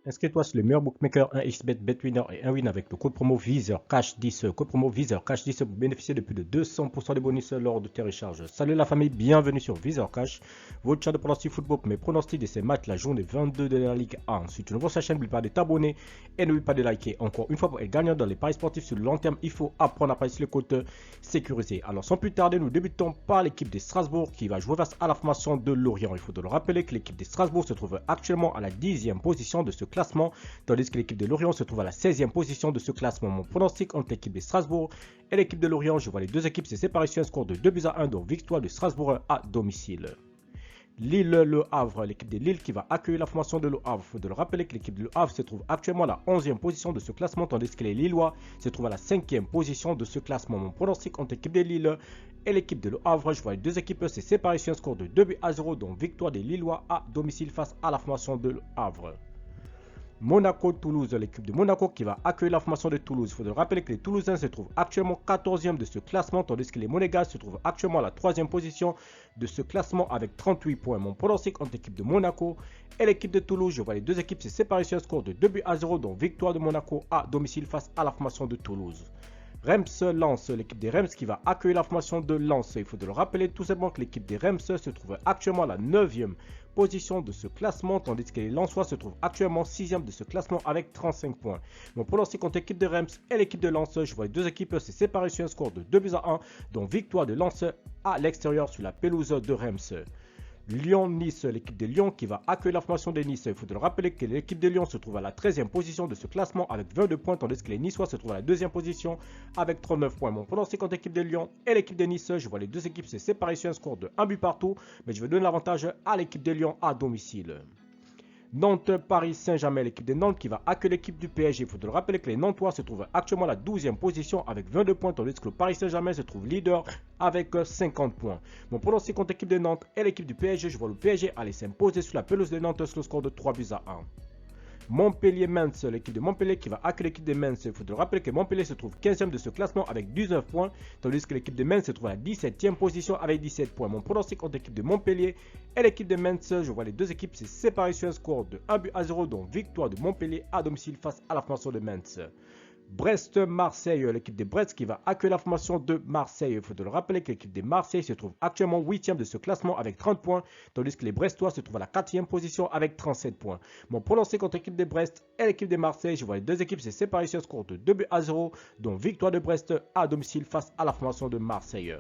Inscris-toi sur le meilleur bookmaker 1xBet, BetWinner et 1win avec le code promo VISEURCASH10. Code promo VISEURCASH10 pour bénéficier de plus de 200% de bonus lors de tes recharges. Salut la famille, bienvenue sur VISEURCASH, votre chat de pronostic football pour mes pronostics de ces matchs la journée 22 de la Ligue 1. Si tu ne vois sa chaîne, n'oublie pas de t'abonner et n'oublie pas de liker. Encore une fois, pour être gagnant dans les paris sportifs sur le long terme, il faut apprendre à parier sur le côté sécurisé. Alors sans plus tarder, nous débutons par l'équipe de Strasbourg qui va jouer face à la formation de Lorient. Il faut le rappeler que l'équipe de Strasbourg se trouve actuellement à la 10e position de ce classement, tandis que l'équipe de Lorient se trouve à la 16e position de ce classement. Mon pronostic entre l'équipe de Strasbourg et l'équipe de Lorient, je vois les deux équipes se séparer sur un score de 2-1, donc victoire de Strasbourg à domicile. Lille-Le Havre, l'équipe de Lille qui va accueillir la formation de Le Havre. Il faut le rappeler que l'équipe de Le Havre se trouve actuellement à la 11e position de ce classement, tandis que les Lillois se trouvent à la 5e position de ce classement. Mon pronostic entre l'équipe de Lille et l'équipe de Le Havre, je vois les deux équipes se séparer sur un score de 2-0, donc victoire des Lillois à domicile face à la formation de Le Havre. Monaco-Toulouse, l'équipe de Monaco qui va accueillir la formation de Toulouse. Il faut rappeler que les Toulousains se trouvent actuellement 14e de ce classement, tandis que les Monégas se trouvent actuellement à la 3e position de ce classement avec 38 points. Mon pronostic entre l'équipe de Monaco et l'équipe de Toulouse, je vois les deux équipes se séparer sur un score de 2-0, donc victoire de Monaco à domicile face à la formation de Toulouse. Reims-Lens, l'équipe des Reims qui va accueillir la formation de Lens. Il faut le rappeler tout simplement que l'équipe des Reims se trouve actuellement à la 9e position de ce classement, tandis que les Lensois se trouvent actuellement 6e de ce classement avec 35 points. Mon pronostic contre l'équipe de Reims et l'équipe de Lens, je vois les deux équipes se séparer sur un score de 2-1, donc victoire de Lens à l'extérieur sur la pelouse de Reims. Lyon-Nice, l'équipe de Lyon qui va accueillir la formation de Nice. Il faut le rappeler que l'équipe de Lyon se trouve à la 13e position de ce classement avec 22 points, tandis que les Niçois se trouvent à la 2e position avec 39 points. Mon pronostic contre l'équipe de Lyon et l'équipe de Nice, je vois les deux équipes se séparer sur un score de 1 but partout, mais je vais donner l'avantage à l'équipe de Lyon à domicile. Nantes-Paris Saint-Germain, l'équipe de Nantes qui va accueillir l'équipe du PSG. Il faut le rappeler que les Nantois se trouvent actuellement à la 12e position avec 22 points, tandis que le Paris Saint-Germain se trouve leader avec 50 points. Mon pronostic contre l'équipe de Nantes et l'équipe du PSG, je vois le PSG aller s'imposer sur la pelouse de Nantes sur le score de 3-1. Montpellier-Metz, l'équipe de Montpellier qui va accueillir l'équipe de Metz. Il faut te rappeler que Montpellier se trouve 15e de ce classement avec 19 points, tandis que l'équipe de Metz se trouve à la 17e position avec 17 points. Mon pronostic entre l'équipe de Montpellier et l'équipe de Metz, je vois les deux équipes se séparer sur un score de 1-0, donc victoire de Montpellier à domicile face à la formation de Metz. Brest-Marseille, l'équipe de Brest qui va accueillir la formation de Marseille. Il faut le rappeler que l'équipe de Marseille se trouve actuellement 8e de ce classement avec 30 points, tandis que les Brestois se trouvent à la 4e position avec 37 points. Mon pronostic contre l'équipe de Brest et l'équipe de Marseille, je vois les deux équipes se séparer sur un score de 2-0, donc victoire de Brest à domicile face à la formation de Marseille.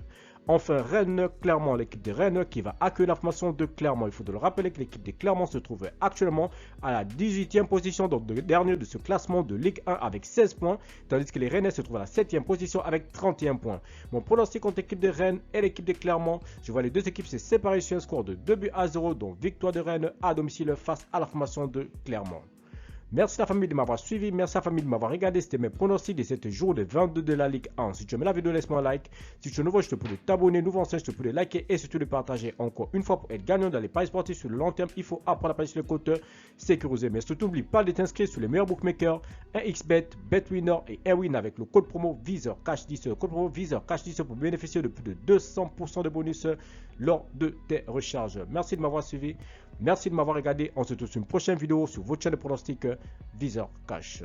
Enfin, Rennes-Clermont, l'équipe de Rennes qui va accueillir la formation de Clermont. Il faut le rappeler que l'équipe de Clermont se trouve actuellement à la 18e position, donc le dernier de ce classement de Ligue 1 avec 16 points, tandis que les Rennais se trouvent à la 7e position avec 31 points. Mon pronostic contre l'équipe de Rennes et l'équipe de Clermont, je vois les deux équipes se séparer sur un score de 2-0, donc victoire de Rennes à domicile face à la formation de Clermont. Merci la famille de m'avoir suivi, merci la famille de m'avoir regardé, c'était mes pronostics de cette journée 22 de la Ligue 1. Si tu aimes la vidéo, laisse-moi un like. Si tu es nouveau, je te prie de t'abonner, nouveau ancien, je te prie de liker et surtout de partager. Encore une fois, pour être gagnant dans les paris sportifs sur le long terme, il faut apprendre à parier sur le côté sécurisé. Mais surtout, n'oublie pas de t'inscrire sur les meilleurs bookmakers, 1xBet, BetWinner et Airwin avec le code promo VISEURCASH10. Le code promo VISEURCASH10 pour bénéficier de plus de 200% de bonus lors de tes recharges. Merci de m'avoir suivi. Merci de m'avoir regardé. On se retrouve sur une prochaine vidéo sur votre chaîne de pronostics VISEURCASH.